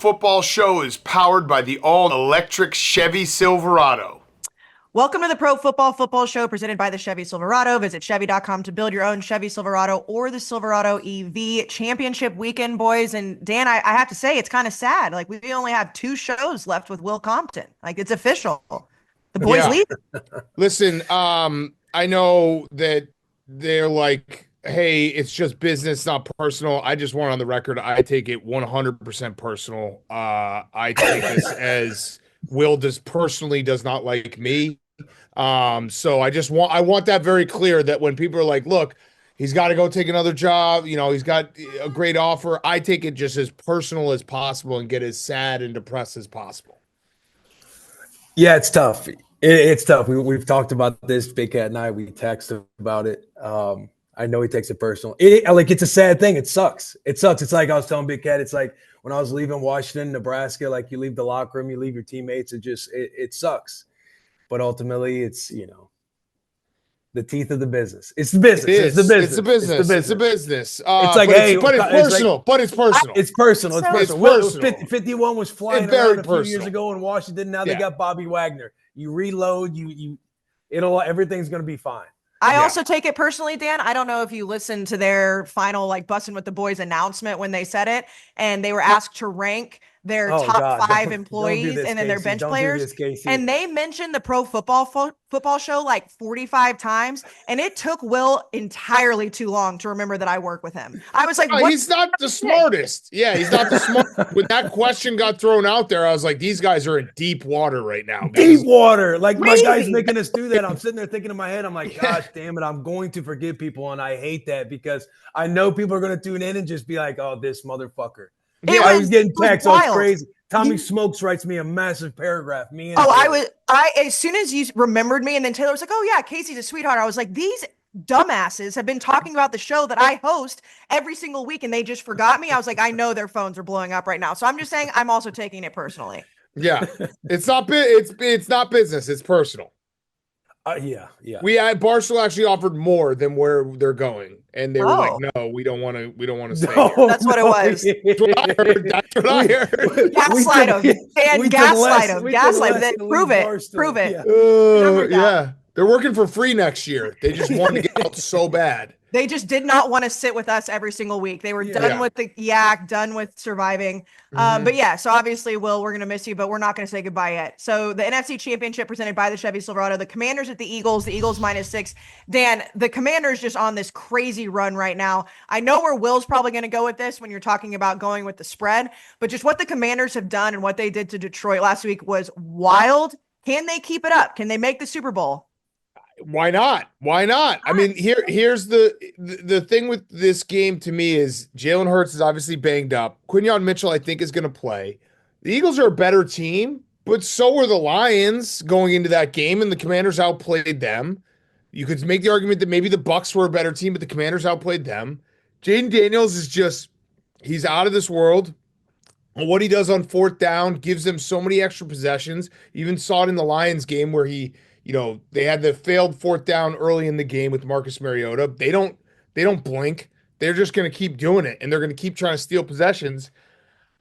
Football Show is powered by the all-electric Chevy Silverado. Welcome to the Football Show presented by the Chevy Silverado. Visit Chevy.com to build your own Chevy Silverado or the Silverado EV. Championship weekend, boys. And Dan, I have to say, it's kind of sad. Like, we only have 2 shows left with Will Compton. Like, it's official. The boys leave. Listen, I know that they're like, hey, it's just business, not personal. I just want on the record, I take it 100% personal. I take this as Will personally does not like me. So I want that very clear, that when people are like, look, he's got to go take another job, he's got a great offer, I take it just as personal as possible and get as sad and depressed as possible. Yeah, it's tough. It's tough. We've talked about this, Big Cat and I. We texted about it. I know he takes it personal. It's a sad thing. It sucks. It's like I was telling Big Cat, it's like when I was leaving Washington, Nebraska, like you leave the locker room, you leave your teammates. It sucks. But ultimately, it's, the teeth of the business. It's the business. It's the business. It's like, but it's personal. It's personal. It's personal. 51 was flying around a few years ago in Washington. Now they got Bobby Wagner. You reload, everything's going to be fine. I also take it personally, Dan. I don't know if you listened to their final, Bussin' with the Boys announcement when they said it, and they were asked to rank their top 5 employees and then their bench players. And they mentioned the Football Show 45 times. And it took Will entirely too long to remember that I work with him. I was like, he's not the smartest. Yeah, he's not the smartest. When that question got thrown out there, I was like, these guys are in deep water right now. Deep water. Like, my guy's making us do that. I'm sitting there thinking in my head, I'm like, gosh, damn it. I'm going to forgive people. And I hate that because I know people are going to tune in and just be like, oh, this motherfucker. I was getting texts. It's crazy. Tommy Smokes writes me a massive paragraph. As soon as you remembered me, and then Taylor was like, oh yeah, Casey's a sweetheart. I was like, these dumbasses have been talking about the show that I host every single week, and they just forgot me. I was like, I know their phones are blowing up right now. So I'm just saying, I'm also taking it personally. Yeah, it's not business. It's personal. Yeah. Barstool actually offered more than where they're going, and they were like, "No, we don't want to stay here." That's what it was. That's what I heard. Gaslight them, and gaslight them. Then prove it. Yeah, they're working for free next year. They just wanted to get out so bad. They just did not want to sit with us every single week. They were done with the yak, done with surviving. But yeah, so obviously, Will, we're going to miss you, but we're not going to say goodbye yet. So the NFC Championship presented by the Chevy Silverado, the Commanders at the Eagles -6. Dan, the Commanders just on this crazy run right now. I know where Will's probably going to go with this when you're talking about going with the spread, but just what the Commanders have done and what they did to Detroit last week was wild. Can they keep it up? Can they make the Super Bowl? Why not? I mean, here's the thing with this game to me is Jalen Hurts is obviously banged up. Quinyon Mitchell, I think, is going to play. The Eagles are a better team, but so were the Lions going into that game, and the Commanders outplayed them. You could make the argument that maybe the Bucs were a better team, but the Commanders outplayed them. Jaden Daniels he's out of this world. What he does on 4th down gives them so many extra possessions. You even saw it in the Lions game where they had the failed 4th down early in the game with Marcus Mariota. They don't blink. They're just going to keep doing it, and they're going to keep trying to steal possessions.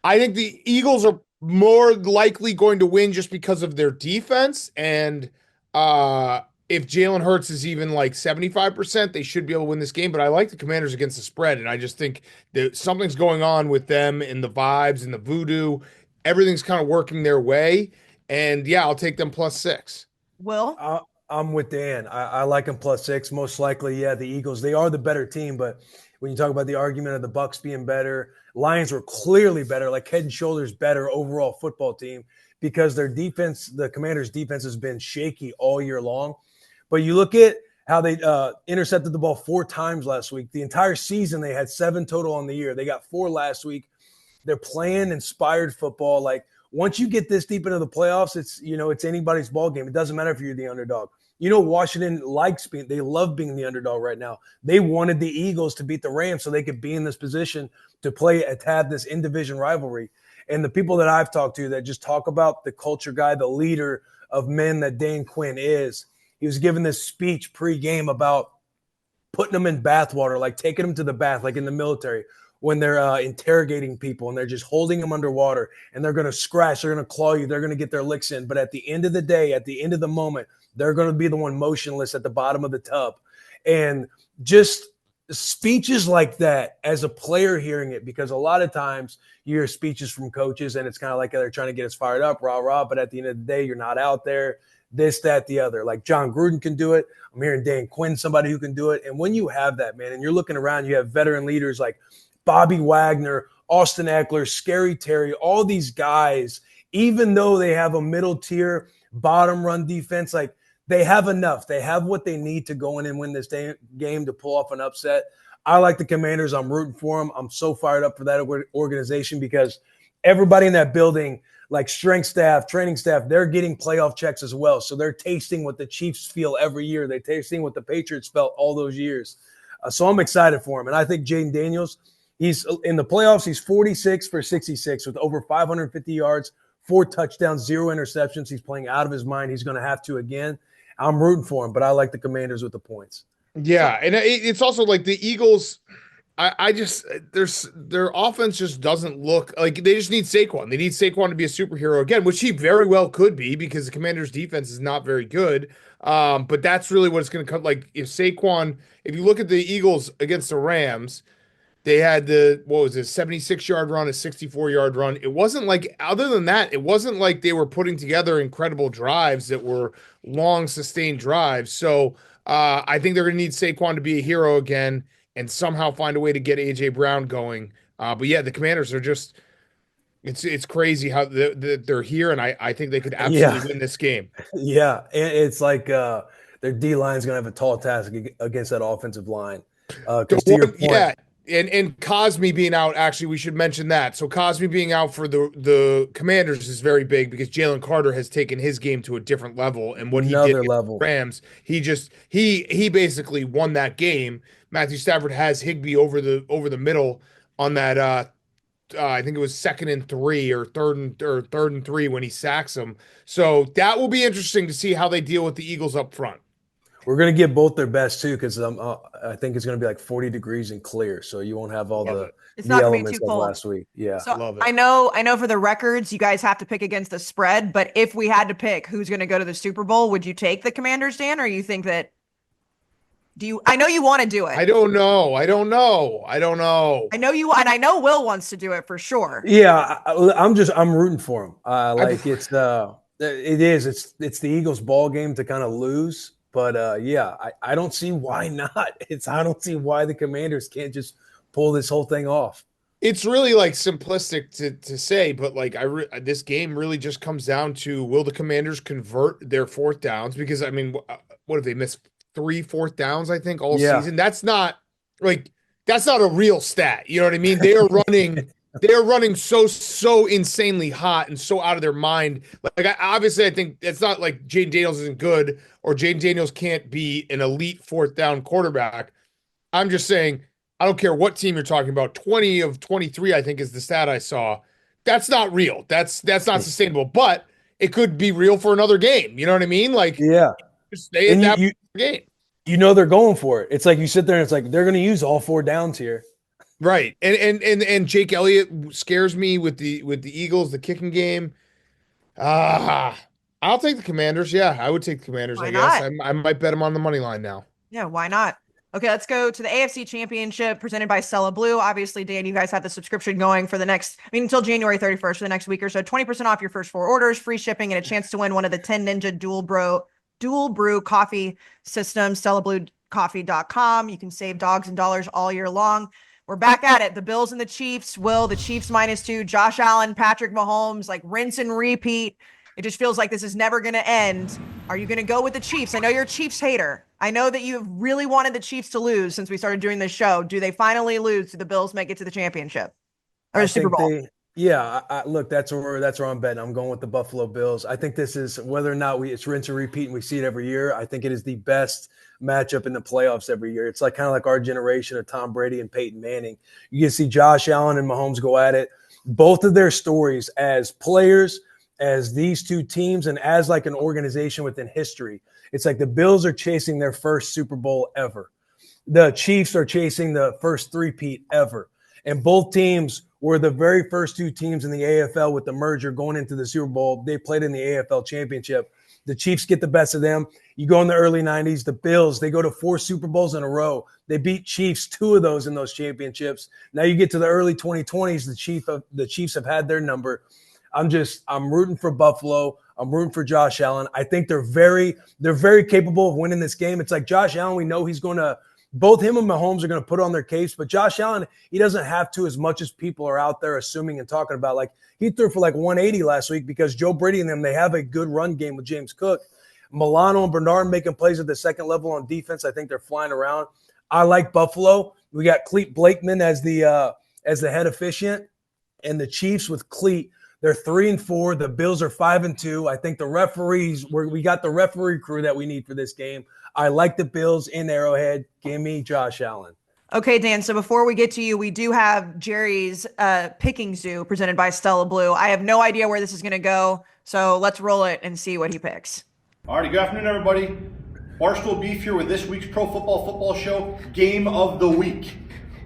I think the Eagles are more likely going to win just because of their defense. And if Jalen Hurts is even 75%, they should be able to win this game. But I like the Commanders against the spread, and I just think that something's going on with them and the vibes and the voodoo. Everything's kind of working their way. And, yeah, I'll take them +6. Will? I'm with Dan. I like them +6. Most likely, yeah, the Eagles, they are the better team. But when you talk about the argument of the Bucs being better, Lions were clearly better, head and shoulders better overall football team because their defense, the Commanders' defense has been shaky all year long. But you look at how they intercepted the ball 4 times last week. The entire season, they had 7 total on the year. They got 4 last week. They're playing inspired football. Once you get this deep into the playoffs, it's anybody's ball game. It doesn't matter if you're the underdog. Washington they love being the underdog right now. They wanted the Eagles to beat the Rams so they could be in this position to have this in-division rivalry. And the people that I've talked to that just talk about the culture guy, the leader of men that Dan Quinn is, he was giving this speech pre-game about putting them in bathwater, taking them to the bath, like in the military. when they're interrogating people and they're just holding them underwater and they're going to scratch, they're going to claw you, they're going to get their licks in. But at the end of the day, at the end of the moment, they're going to be the one motionless at the bottom of the tub. And just speeches like that, as a player hearing it, because a lot of times you hear speeches from coaches and it's kind of like they're trying to get us fired up, rah, rah. But at the end of the day, you're not out there, this, that, the other. Like John Gruden can do it. I'm hearing Dan Quinn, somebody who can do it. And when you have that, man, and you're looking around, you have veteran leaders like Bobby Wagner, Austin Eckler, Scary Terry, all these guys, even though they have a middle tier, bottom run defense, like they have enough. They have what they need to go in and win this game to pull off an upset. I like the Commanders. I'm rooting for them. I'm so fired up for that organization because everybody in that building, like strength staff, training staff, they're getting playoff checks as well. So they're tasting what the Chiefs feel every year. They're tasting what the Patriots felt all those years. So I'm excited for him. And I think Jaden Daniels, he's in the playoffs. He's 46 for 66 with over 550 yards, 4 touchdowns, 0 interceptions. He's playing out of his mind. He's going to have to again. I'm rooting for him, but I like the Commanders with the points. Yeah, and it's also like the Eagles. I just their offense just doesn't look like they just need Saquon. They need Saquon to be a superhero again, which he very well could be because the Commanders' defense is not very good. But that's really what it's going to come. Like if you look at the Eagles against the Rams, they had the 76-yard run, a 64-yard run. It wasn't like, other than that, it wasn't like they were putting together incredible drives that were long, sustained drives. So I think they're going to need Saquon to be a hero again and somehow find a way to get A.J. Brown going. But yeah, the Commanders are just, it's crazy how they're here, and I think they could absolutely win this game. Yeah, it's like their D-line is going to have a tall task against that offensive line. Because to your point, yeah. And Cosme being out, actually, we should mention that. So Cosme being out for the Commanders is very big because Jalen Carter has taken his game to a different level. And what he did with the Rams, he basically won that game. Matthew Stafford has Higbee over the middle on that. I think it was 2nd and 3 or 3rd and 3 when he sacks him. So that will be interesting to see how they deal with the Eagles up front. We're going to get both their best, too, because I think it's going to be like 40 degrees and clear, so you won't have all the elements of last week. Yeah, so love it. I know for the records, you guys have to pick against the spread, but if we had to pick who's going to go to the Super Bowl, would you take the Commanders, Dan, or you think that I know you want to do it. I don't know. I know you, and I know Will wants to do it for sure. Yeah, I'm rooting for him. It's the Eagles ball game to kind of lose. But I don't see why not. I don't see why the Commanders can't just pull this whole thing off. It's really like simplistic to say, but like this game really just comes down to, will the Commanders convert their 4th downs? Because I mean, what have they missed 3 4th downs? I think all season. That's not a real stat. You know what I mean? They are running. They are running so insanely hot and so out of their mind. Like, obviously, I think it's not like Jaden Daniels isn't good or Jaden Daniels can't be an elite 4th down quarterback. I'm just saying, I don't care what team you're talking about. 20 of 23, I think, is the stat I saw. That's not real. That's not sustainable. But it could be real for another game. You know what I mean? Like, just stay in that game. You know they're going for it. It's like you sit there and it's like they're going to use all 4 downs here. Right. And Jake Elliott scares me with the Eagles, the kicking game. I'll take the Commanders. Yeah, I would take the Commanders, I guess. I might bet them on the money line now. Yeah, why not? Okay, let's go to the AFC Championship presented by Stella Blue. Obviously, Dan, you guys have the subscription going for until January 31st for the next week or so. 20% off your first 4 orders, free shipping, and a chance to win one of the 10 Ninja dual brew coffee systems, StellaBlueCoffee.com. You can save dogs and dollars all year long. We're back at it. The Bills and the Chiefs. Will, the Chiefs -2. Josh Allen, Patrick Mahomes, like rinse and repeat. It just feels like this is never going to end. Are you going to go with the Chiefs? I know you're a Chiefs hater. I know that you've really wanted the Chiefs to lose since we started doing this show. Do they finally lose? Do the Bills make it to the championship or the Super Bowl? Look, that's where I'm betting. I'm going with the Buffalo Bills. I think this is, whether or not it's rinse and repeat and we see it every year, I think it is the best matchup in the playoffs every year. It's like kind of like our generation of Tom Brady and Peyton Manning. You can see Josh Allen and Mahomes go at it. Both of their stories as players, as these two teams, and as like an organization within history. It's like the Bills are chasing their first Super Bowl ever. The Chiefs are chasing the first three-peat ever. And both teams were the very first two teams in the AFL with the merger going into the Super Bowl. They played in the AFL championship. The Chiefs get the best of them. You go in the early 90s, the Bills, they go to 4 Super Bowls in a row. They beat Chiefs 2 of those in those championships. Now you get to the early 2020s, the Chiefs have had their number. I'm rooting for Buffalo. I'm rooting for Josh Allen. I think they're very capable of winning this game. It's like Josh Allen, we know he's going to both him and Mahomes are going to put on their case, but Josh Allen, he doesn't have to as much as people are out there assuming and talking about. Like he threw for like 180 last week because Joe Brady and them, they have a good run game with James Cook. Milano and Bernard making plays at the second level on defense. I think they're flying around. I like Buffalo. We got Cleet Blakeman as the head officiant, and the Chiefs with Cleet. They're 3-4. The Bills are 5-2. I think the referees, we got the referee crew that we need for this game. I like the Bills in Arrowhead. Give me Josh Allen. Okay, Dan. So before we get to you, we do have Jerry's picking zoo presented by Stella Blue. I have no idea where this is going to go, so let's roll it and see what he picks. All right, good afternoon, everybody. Barstool Beef here with this week's Pro Football Show Game of the Week.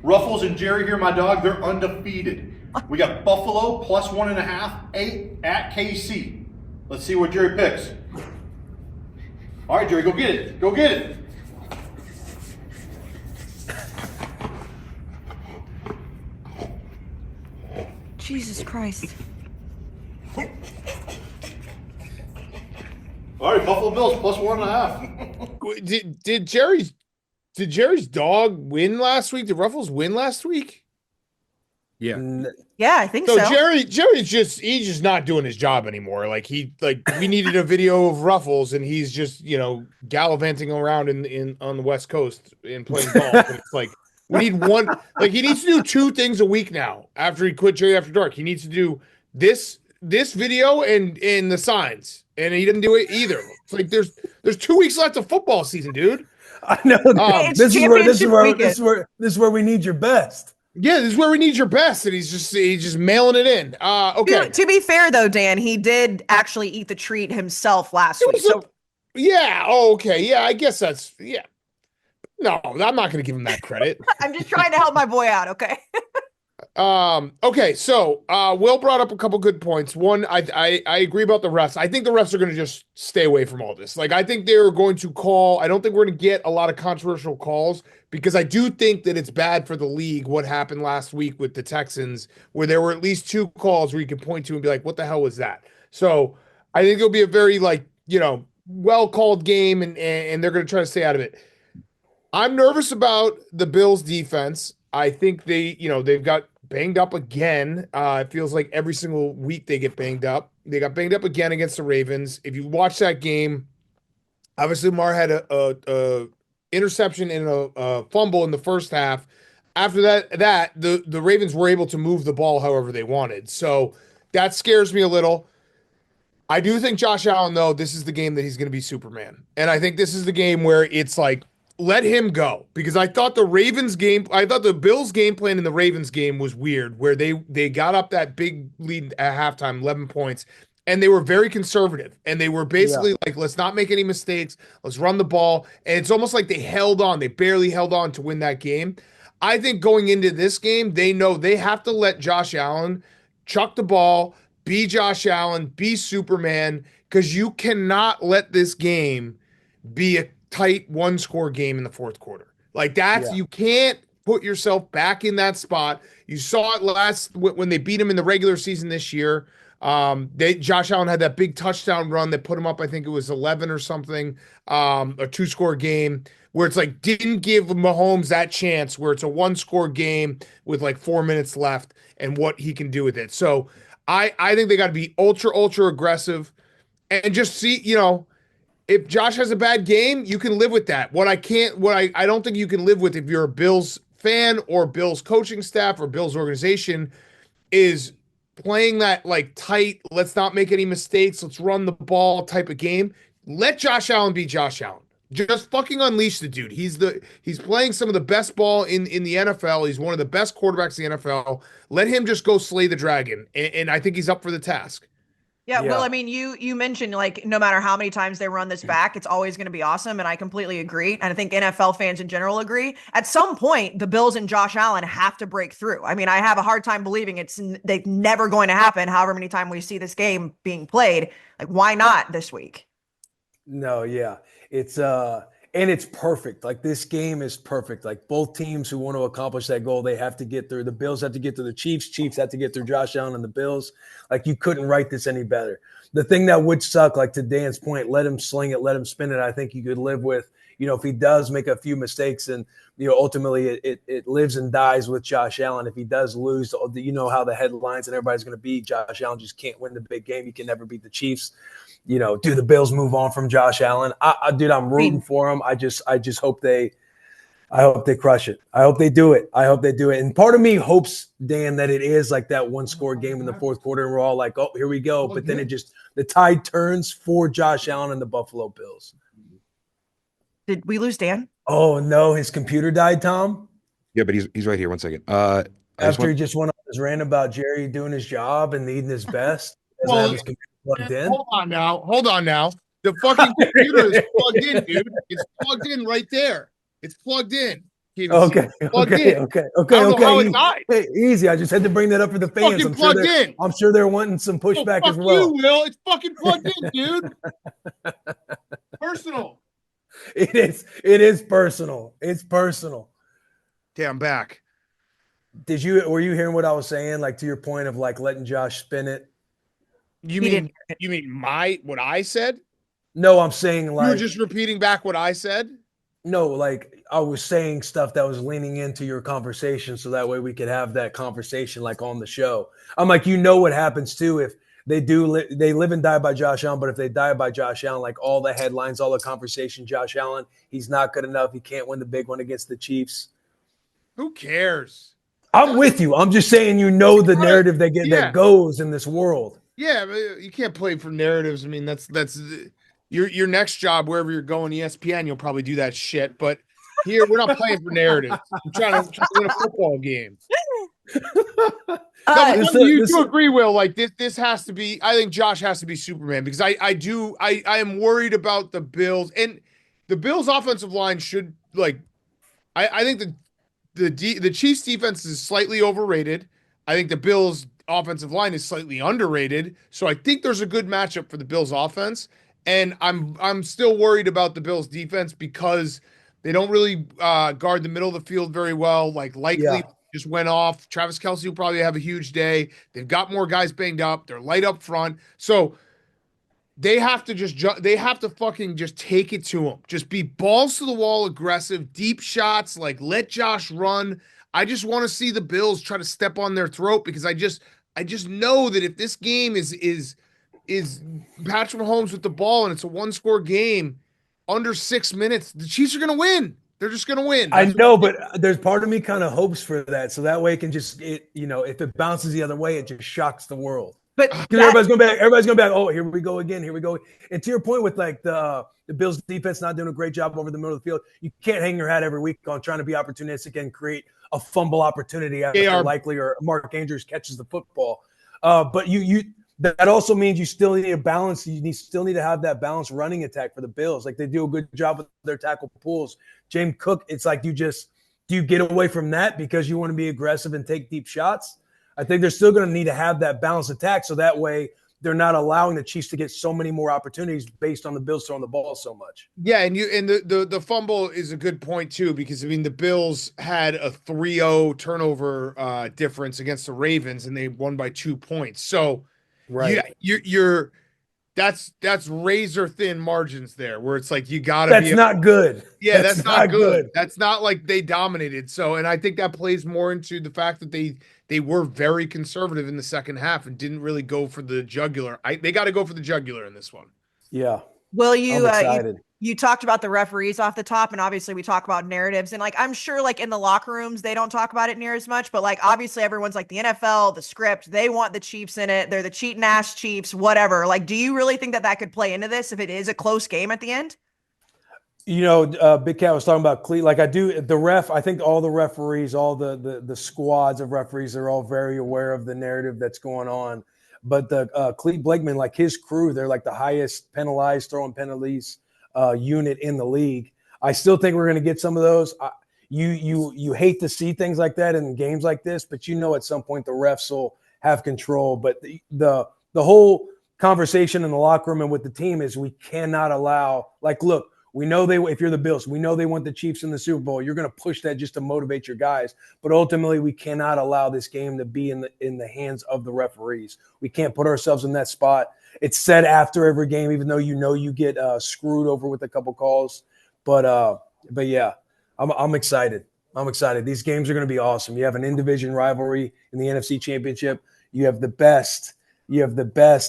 Ruffles and Jerry here, my dog, they're undefeated. We got Buffalo plus 1.5, 8 at KC. Let's see what Jerry picks. All right, Jerry, go get it. Go get it. Jesus Christ. All right, Buffalo Bills plus 1.5. Did Jerry's dog win last week? Did Ruffles win last week? Yeah. Yeah, I think so. So Jerry's just not doing his job anymore. Like we needed a video of Ruffles and he's just, gallivanting around on the West Coast and playing golf. And it's like we need one, like he needs to do 2 things a week now after he quit Jerry After Dark. He needs to do this video and the signs. And he didn't do it either. It's like there's 2 weeks left of football season, dude. I know. This is where we need your best. Yeah, this is where we need your best, and he's just mailing it in. Okay. To be fair, though, Dan, he did actually eat the treat himself last week. Yeah. Oh, okay. Yeah, I guess that's yeah. No, I'm not going to give him that credit. I'm just trying to help my boy out. Okay. Okay. So, Will brought up a couple good points. One, I agree about the refs. I think the refs are going to just stay away from all this. Like, I think they're going to call. I don't think we're going to get a lot of controversial calls because I do think that it's bad for the league what happened last week with the Texans, where there were at least 2 calls where you can point to and be like, what the hell was that? So I think it'll be a very well-called game and they're going to try to stay out of it. I'm nervous about the Bills defense. I think they've got banged up again. It feels like every single week they get banged up. They got banged up again against the Ravens. If you watch that game, obviously Lamar had a interception and a fumble in the first half. After that the Ravens were able to move the ball however they wanted. So that scares me a little. I do think Josh Allen, though, this is the game that he's going to be Superman. And I think this is the game where it's like, let him go, because I thought the Bills game plan in the Ravens game was weird, where they got up that big lead at halftime, 11 points, and they were very conservative. And they were basically like, let's not make any mistakes. Let's run the ball. And it's almost like they held on. They barely held on to win that game. I think going into this game, they know they have to let Josh Allen chuck the ball, be Josh Allen, be Superman, because you cannot let this game be a tight 1-score game in the fourth quarter. Like you can't put yourself back in that spot. You saw it when they beat him in the regular season this year. Josh Allen had that big touchdown run that put him up. I think it was 11 or something, a 2-score game where it's like, didn't give Mahomes that chance where it's a 1-score game with like 4 minutes left and what he can do with it. So I think they got to be ultra aggressive and just see, if Josh has a bad game, you can live with that. What I don't think you can live with if you're a Bills fan or Bills coaching staff or Bills organization is playing that like tight, let's not make any mistakes, let's run the ball type of game. Let Josh Allen be Josh Allen. Just fucking unleash the dude. He's playing some of the best ball in the NFL. He's one of the best quarterbacks in the NFL. Let him just go slay the dragon. And I think he's up for the task. Yeah, Yeah. well, I mean, you mentioned like no matter how many times they run this back, it's always going to be awesome, and I completely agree. And I think NFL fans in general agree. At some point, the Bills and Josh Allen have to break through. I mean, I have a hard time believing they're never going to happen. However many times we see this game being played, like why not this week? No, yeah. It's and it's perfect. Like this game is perfect. Like both teams who want to accomplish that goal, they have to get through. The Bills have to get through the Chiefs. Chiefs have to get through Josh Allen and the Bills. Like you couldn't write this any better. The thing that would suck, like to Dan's point, let him sling it, let him spin it. I think you could live with, if he does make a few mistakes and, ultimately it lives and dies with Josh Allen. If he does lose, you know how the headlines and everybody's going to be. Josh Allen just can't win the big game. He can never beat the Chiefs. Do the Bills move on from Josh Allen? Dude, I'm rooting for him. I just hope they crush it. I hope they do it. And part of me hopes, Dan, that it is like that one score game in the fourth quarter and we're all like, oh, here we go. But then the tide turns for Josh Allen and the Buffalo Bills. Did we lose Dan? Oh no, his computer died, Tom. Yeah, but he's right here. 1 second. After he just went on his rant about Jerry doing his job and needing his best. Well, have his computer plugged in. Hold on now. The fucking computer is plugged in, dude. It's plugged in right there. It's plugged in. Okay. How it died. Hey, easy. I just had to bring that up for the fans. I'm sure they're wanting some pushback as well. You, Will. It's fucking plugged in, dude. Personal. It is personal. It's personal. Okay, I'm back. Were you hearing what I was saying? Like to your point of like letting Josh spin it? You mean what I said? No, I'm saying like you were just repeating back what I said? No, like I was saying stuff that was leaning into your conversation so that way we could have that conversation like on the show. I'm like, what happens too if they live and die by Josh Allen, but if they die by Josh Allen, like all the headlines, all the conversation, Josh Allen, he's not good enough. He can't win the big one against the Chiefs. Who cares? I'm with you. I'm just saying, the narrative that goes in this world. Yeah, but you can't play for narratives. I mean, that's your next job, wherever you're going, ESPN, you'll probably do that shit. But here, we're not playing for narratives. I'm trying to win a football game. You agree, Will? Like this has to be. I think Josh has to be Superman because I am worried about the Bills and the Bills' offensive line should like. I think the Chiefs' defense is slightly overrated. I think the Bills' offensive line is slightly underrated. So I think there's a good matchup for the Bills' offense. And I'm still worried about the Bills' defense because they don't really guard the middle of the field very well. Like likely just went off. Travis Kelce will probably have a huge day. They've got more guys banged up. They're light up front. So they have to fucking just take it to them. Just be balls to the wall, aggressive, deep shots. Like let Josh run. I just want to see the Bills try to step on their throat because I just know that if this game is Patrick Mahomes with the ball and it's a one-score game under 6 minutes, the Chiefs are going to win. They're just going to win. I know, but there's part of me kind of hopes for that. So that way it can if it bounces the other way, it just shocks the world. But everybody's going back. Oh, here we go again. Here we go. And to your point with like the Bills defense not doing a great job over the middle of the field, you can't hang your hat every week on trying to be opportunistic and create a fumble opportunity after likely or Mark Andrews catches the football. But that also means you still need a balance. Still need to have that balanced running attack for the Bills. Like they do a good job with their tackle pools. James Cook, it's like do you get away from that because you want to be aggressive and take deep shots? I think they're still going to need to have that balanced attack so that way they're not allowing the Chiefs to get so many more opportunities based on the Bills throwing the ball so much. Yeah, and the fumble is a good point too because I mean the Bills had a 3-0 turnover difference against the Ravens and they won by 2 points. So right, you're that's razor thin margins there where it's like you gotta. That's not good. Yeah, that's not good. That's not like they dominated. So, and I think that plays more into the fact that they were very conservative in the second half and didn't really go for the jugular. They got to go for the jugular in this one. Yeah. Well, you talked about the referees off the top, and obviously we talk about narratives, and like I'm sure like in the locker rooms they don't talk about it near as much, but like obviously everyone's like the NFL, the script, they want the Chiefs in it. They're the cheating ass Chiefs, whatever. Like, do you really think that could play into this if it is a close game at the end? Big Cat was talking about like I do the ref. I think all the referees, all the squads of referees, are all very aware of the narrative that's going on. But the Cleve Blakeman, like his crew, they're like the highest penalized throwing penalties unit in the league. I still think we're going to get some of those. You hate to see things like that in games like this, but you know at some point the refs will have control. But the whole conversation in the locker room and with the team is we cannot allow, like, look, we know if you're the Bills, we know they want the Chiefs in the Super Bowl. You're going to push that just to motivate your guys. But ultimately, we cannot allow this game to be in the hands of the referees. We can't put ourselves in that spot. It's said after every game, even though you get screwed over with a couple calls. But yeah, I'm excited. I'm excited. These games are going to be awesome. You have an in-division rivalry in the NFC Championship. You have the best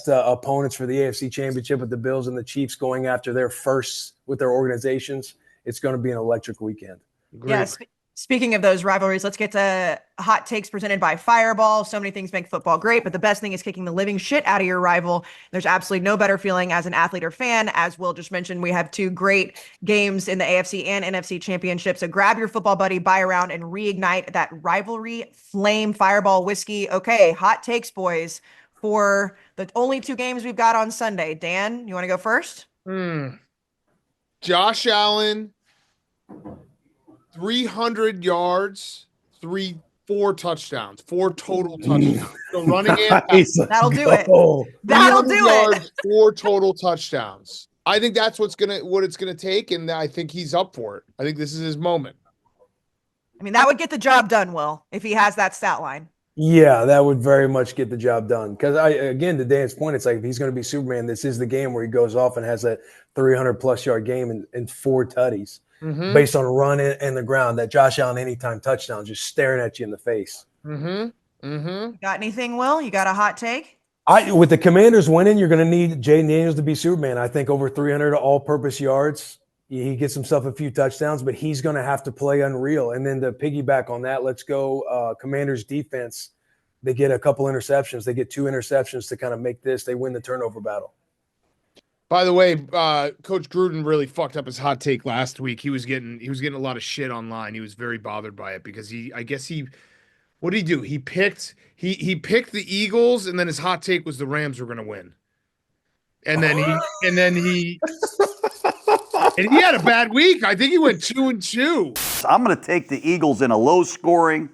opponents for the AFC Championship with the Bills and the Chiefs going after their firsts with their organizations. It's going to be an electric weekend. Yes. Yeah, speaking of those rivalries, let's get to hot takes presented by Fireball. So many things make football great, but the best thing is kicking the living shit out of your rival. There's absolutely no better feeling as an athlete or fan. As Will just mentioned, we have 2 great games in the AFC and NFC Championship. So grab your football buddy, buy around, and reignite that rivalry flame. Fireball whiskey. Okay, hot takes, boys, for the only 2 games we've got on Sunday. Dan, you want to go first? Josh Allen, 300 yards, 4 touchdowns, 4 total touchdowns. So running in, that'll do it. That'll do it. 4 total touchdowns. I think that's what it's gonna take, and I think he's up for it. I think this is his moment. I mean, that would get the job done, Will, if he has that stat line. Yeah, that would very much get the job done. Because again, to Dan's point, it's like if he's going to be Superman, this is the game where he goes off and has that 300+ yard game and 4 tutties based on run and the ground. That Josh Allen anytime touchdown just staring at you in the face. Got anything, Will? You got a hot take? With the Commanders winning, you're going to need Jay Daniels to be Superman. I think over 300 all-purpose yards. He gets himself a few touchdowns, but he's going to have to play unreal. And then to piggyback on that, let's go Commanders defense. They get a couple interceptions. They get 2 interceptions to kind of make this. They win the turnover battle. By the way, Coach Gruden really fucked up his hot take last week. He was getting a lot of shit online. He was very bothered by it because what did he do? He picked the Eagles, and then his hot take was the Rams were going to win. And then he had a bad week. I think he went 2-2. I'm going to take the Eagles in a low-scoring,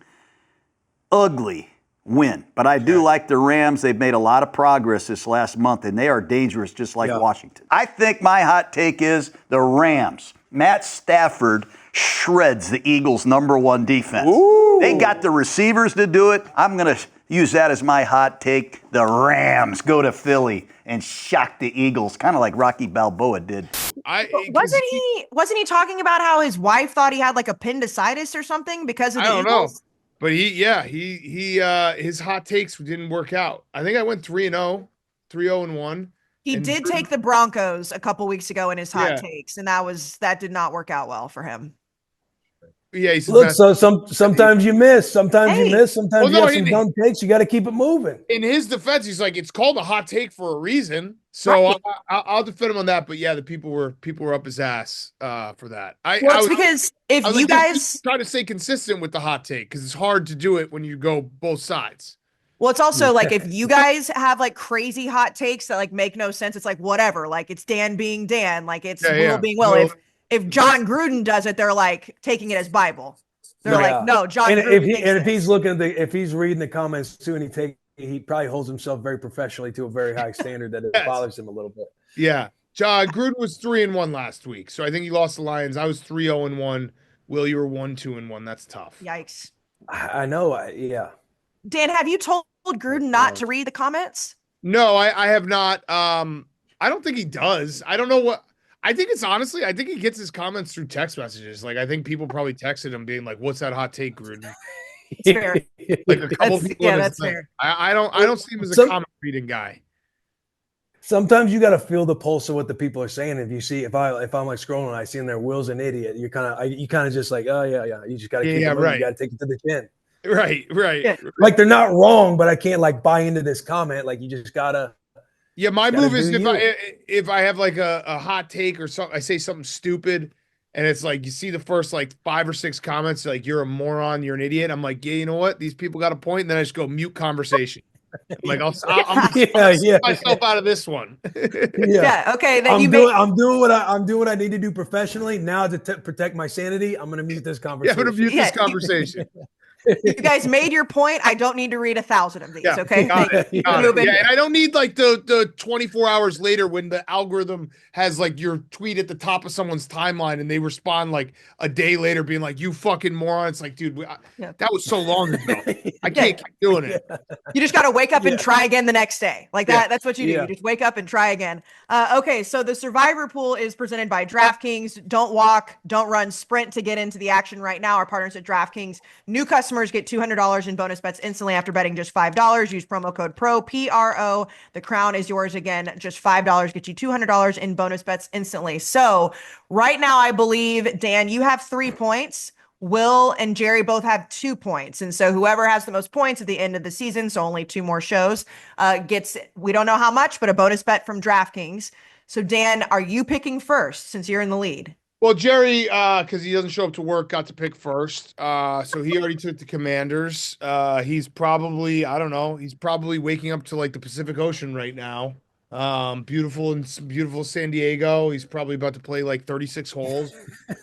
ugly win. But I do like the Rams. They've made a lot of progress this last month, and they are dangerous just like Washington. I think my hot take is the Rams. Matt Stafford shreds the Eagles' #1 defense. Ooh. They got the receivers to do it. I'm going to use that as my hot take. The Rams go to Philly and shock the Eagles, kind of like Rocky Balboa did. Wasn't he talking about how his wife thought he had like appendicitis or something because of the Eagles? I don't know. But his hot takes didn't work out. I think I went 3-0, 3-0-1. He did take the Broncos a couple weeks ago in his hot takes, and that did not work out well for him. Yeah, look. So sometimes you miss. Sometimes you have some dumb takes. You got to keep it moving. In his defense, he's like, it's called a hot take for a reason. So I'll defend him on that. But yeah, the people were up his ass for that. Because if you guys try to stay consistent with the hot take, because it's hard to do it when you go both sides. Well, it's also like if you guys have like crazy hot takes that like make no sense, it's like whatever. Like it's Dan being Dan, like it's Will being Will. Well, if John Gruden does it, they're like taking it as Bible. They're like, no, John. And if he's looking at if he's reading the comments too, and he probably holds himself very professionally to a very high standard that it bothers him a little bit. Yeah, John Gruden was 3-1 last week, so I think he lost the Lions. I was 3-0-1. Will, you were 1-2-1. That's tough. Yikes. I know. Dan, have you told Gruden not to read the comments? No, I have not. I don't think he does. I don't know what. I think he gets his comments through text messages. Like, I think people probably texted him being like, what's that hot take, Gruden? It's fair. Like a couple people. Yeah, that's fair. I don't see him as a comment reading guy. Sometimes you got to feel the pulse of what the people are saying. If you see, if I'm like scrolling and I see in there, Will's an idiot, you kind of just like, oh yeah. You just got to keep it moving. You got to take it to the chin. Right. Yeah. Like they're not wrong, but I can't like buy into this comment. Like you just gotta. Yeah, my move is if I have like a hot take or something, I say something stupid, and it's like you see the first like 5 or 6 comments, like you're a moron, you're an idiot. I'm like, yeah, you know what? These people got a point, and then I just go mute conversation. I'm Yeah, yeah. myself out of this one. Yeah. Okay. Then I'm doing what I need to do professionally. Now to protect my sanity, I'm going to mute this Yeah, I'm conversation. gonna mute this conversation. You guys made your point. I don't need to read 1,000 of these. Yeah, Okay. got it. Got it. Moving. Yeah, and I don't need like the 24 hours later when the algorithm has like your tweet at the top of someone's timeline and they respond like a day later being like, "You fucking moron." It's like, dude, that was so long ago. I can't keep doing it. You just got to wake up and try again the next day. Like that. That's what you do. Yeah. You just wake up and try again. Okay. So the survivor pool is presented by DraftKings. Don't walk, don't run, sprint to get into the action right now. Our partners at DraftKings. New customers get $200 in bonus bets instantly after betting just $5. Use promo code PRO, PRO. The crown is yours again. Just $5 get you $200 in bonus bets instantly. So right now, I believe, Dan, you have 3 points. Will and Jerry both have 2 points. And so whoever has the most points at the end of the season, so only 2 more shows, gets, we don't know how much, but a bonus bet from DraftKings. So Dan, are you picking first since you're in the lead? Well, Jerry, because he doesn't show up to work, got to pick first. So he already took the Commanders. He's probably, I don't know, he's probably waking up to like the Pacific Ocean right now. Beautiful San Diego. He's probably about to play like 36 holes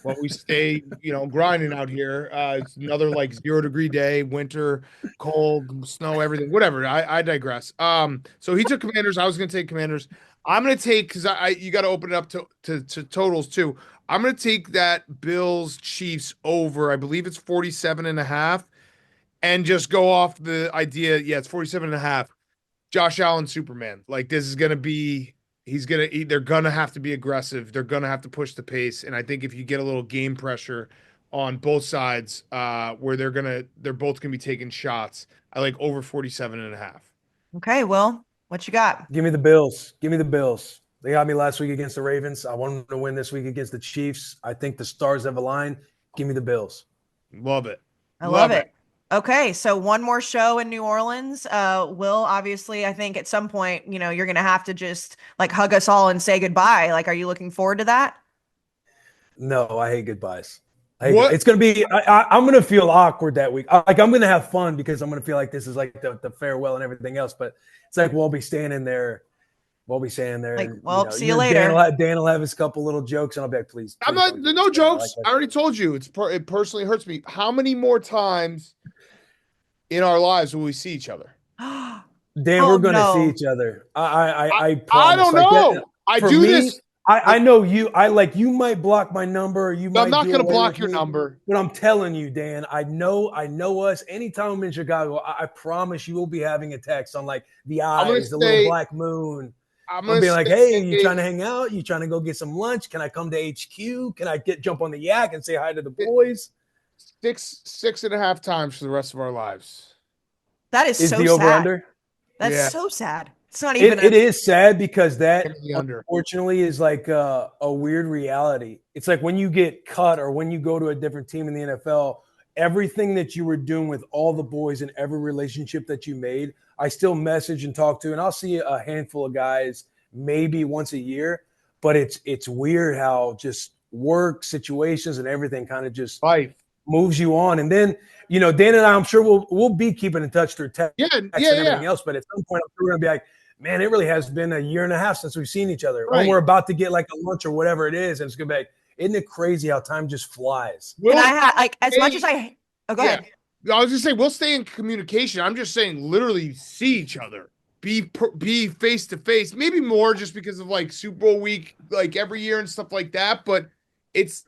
while we stay, grinding out here. It's another like 0-degree day, winter, cold, snow, everything, whatever. I digress. So he took Commanders. I was going to take Commanders. I'm going to take, because you got to open it up to totals too. I'm going to take that Bills Chiefs over. I believe it's 47.5, and just go off the idea. Yeah, it's 47.5. Josh Allen, Superman. Like, this is going to be, they're going to have to be aggressive. They're going to have to push the pace. And I think if you get a little game pressure on both sides, where they're both going to be taking shots, I like over 47.5. Okay, Will, what you got? Give me the Bills. Give me the Bills. They got me last week against the Ravens. I want them to win this week against the Chiefs. I think the stars have aligned. Give me the Bills. Love it. I love it. Okay, so one more show in New Orleans. Will, obviously, I think at some point, you're going to have to just like hug us all and say goodbye. Like, are you looking forward to that? No, I hate goodbyes. It's going to be, I'm going to feel awkward that week. Like, I'm going to have fun because I'm going to feel like this is like the farewell and everything else. But it's like we'll be standing there. We'll be standing there. Like, and, well, see you later. Dan will have his couple little jokes, and I'll be like, please. I'm not, no jokes. I already told you. It personally hurts me. How many more times in our lives will we see each other? Dan, we're going to see each other. I promise. I don't know. This. I know you. You might block my number. I'm not going to block your number. But I'm telling you, Dan, I know us. Anytime I'm in Chicago, I promise you will be having a text on like the eyes, the little black moon. I'll be like, hey, you trying to hang out? You trying to go get some lunch? Can I come to HQ? Can I jump on the yak and say hi to the boys? 6.5 times for the rest of our lives. That is so the over sad. under? That's so sad. It's not even. It is sad because that unfortunately is like a weird reality. It's like when you get cut or when you go to a different team in the NFL, everything that you were doing with all the boys and every relationship that you made, I still message and talk to, and I'll see a handful of guys maybe once a year. But it's weird how just work situations and everything kind of just moves you on. And then, Dan and I'm sure we'll be keeping in touch through text and everything else. But at some point, we're going to be like, man, it really has been a year and a half since we've seen each other. When we're about to get like a lunch or whatever it is, and it's going to be like, isn't it crazy how time just flies? And I had as much as I – oh, go ahead. I was going to say, we'll stay in communication. I'm just saying literally see each other. Be face to face, maybe more just because of like Super Bowl week, like every year and stuff like that. But it's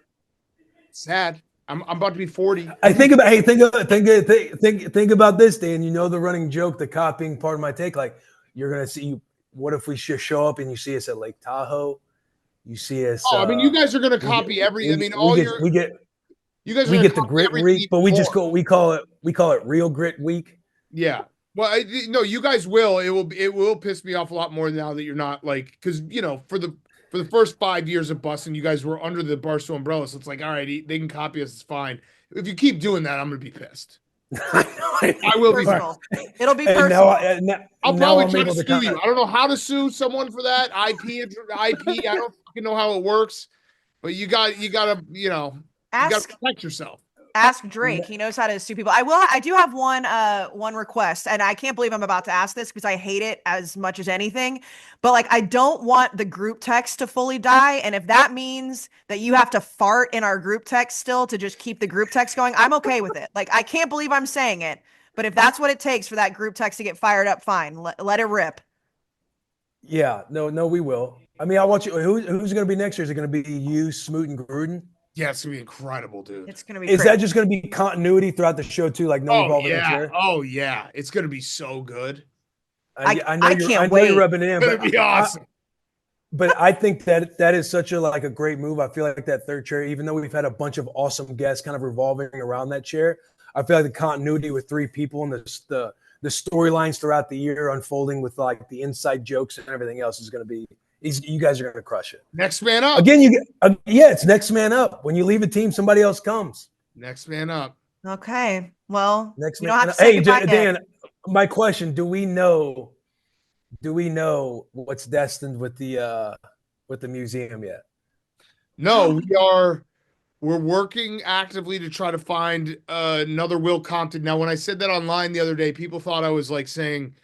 sad. I'm about to be 40. I think about think about this, Dan. The running joke, the copying part of my take. Like you're gonna see. What if we just show up and you see us at Lake Tahoe? You see us. You guys are gonna copy every. We get the grit week, but we call it real grit week. Yeah. Well, no, you guys will. It will piss me off a lot more now that you're not like, because for the first 5 years of Bussin', you guys were under the Barstool umbrella, so it's like, all right, they can copy us, it's fine. If you keep doing that, I'm gonna be pissed. I will be. It'll be personal. I'll probably try to sue you. I don't know how to sue someone for that IP. I don't fucking know how it works, but you gotta protect yourself. Ask Drake. He knows how to sue people. I do have one request, and I can't believe I'm about to ask this because I hate it as much as anything. But like, I don't want the group text to fully die. And if that means that you have to fart in our group text still to just keep the group text going, I'm okay with it. Like, I can't believe I'm saying it, but if that's what it takes for that group text to get fired up, fine. Let it rip. Yeah, no, we will. I mean, I want you. Who's going to be next year? Is it going to be you, Smoot, and Gruden? Yeah, it's gonna be incredible, dude. It's gonna be. Is crazy. that just going to be continuity throughout the show too? Like no revolving chair? Oh yeah, it's gonna be so good. I know I you're, can't I know wait. you're rubbing it in. It's gonna But be awesome. But I think that is such a great move. I feel like that third chair, even though we've had a bunch of awesome guests kind of revolving around that chair, I feel like the continuity with three people and the storylines throughout the year unfolding with like the inside jokes and everything else is going to be. You guys are going to crush it. Next man up. Again, it's next man up. When you leave a team, somebody else comes. Next man up. Okay. Well, Next you man. don't have to say Hey, goodbye yet. Dan, my question: Do we know what's destined with the museum yet? No, we're working actively to try to find another Will Compton. Now, when I said that online the other day, people thought I was like saying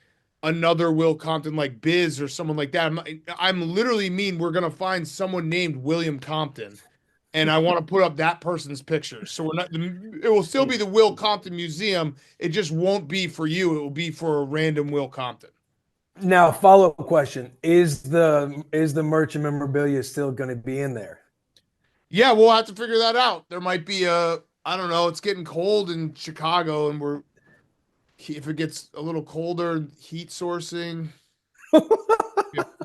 another Will Compton, like Biz or someone like that. I'm literally mean we're gonna find someone named William Compton, and I want to put up that person's picture. So we're not. It will still be the Will Compton Museum. It just won't be for you. It will be for a random Will Compton. Now, follow-up question: Is the merch and memorabilia still going to be in there? Yeah, we'll have to figure that out. There might be I don't know. It's getting cold in Chicago, and if it gets a little colder, heat sourcing,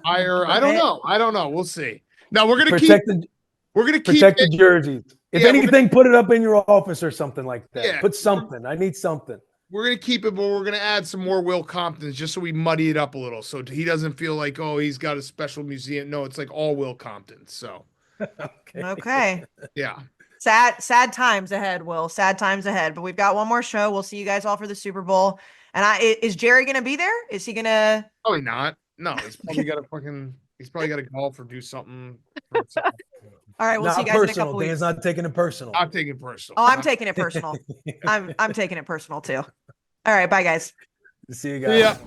fire. I don't know. We'll see. Now we're gonna Protect keep the jerseys. If Yeah, anything, put it up in your office or something like that. Yeah. Put something. I need something. We're gonna keep it, but we're gonna add some more Will Comptons just so we muddy it up a little, so he doesn't feel like he's got a special museum. No, it's like all Will Comptons. So Okay. yeah. Sad times ahead, Will. Sad times ahead. But we've got one more show. We'll see you guys all for the Super Bowl. And is Jerry gonna be there? Is he gonna? Probably not. No, he's probably got to golf or do something. All right, we'll see you guys in a couple weeks. Dan's not taking it personal. I'm taking it personal. Oh, I'm taking it personal. I'm taking it personal too. All right, bye guys. See you guys. Yeah.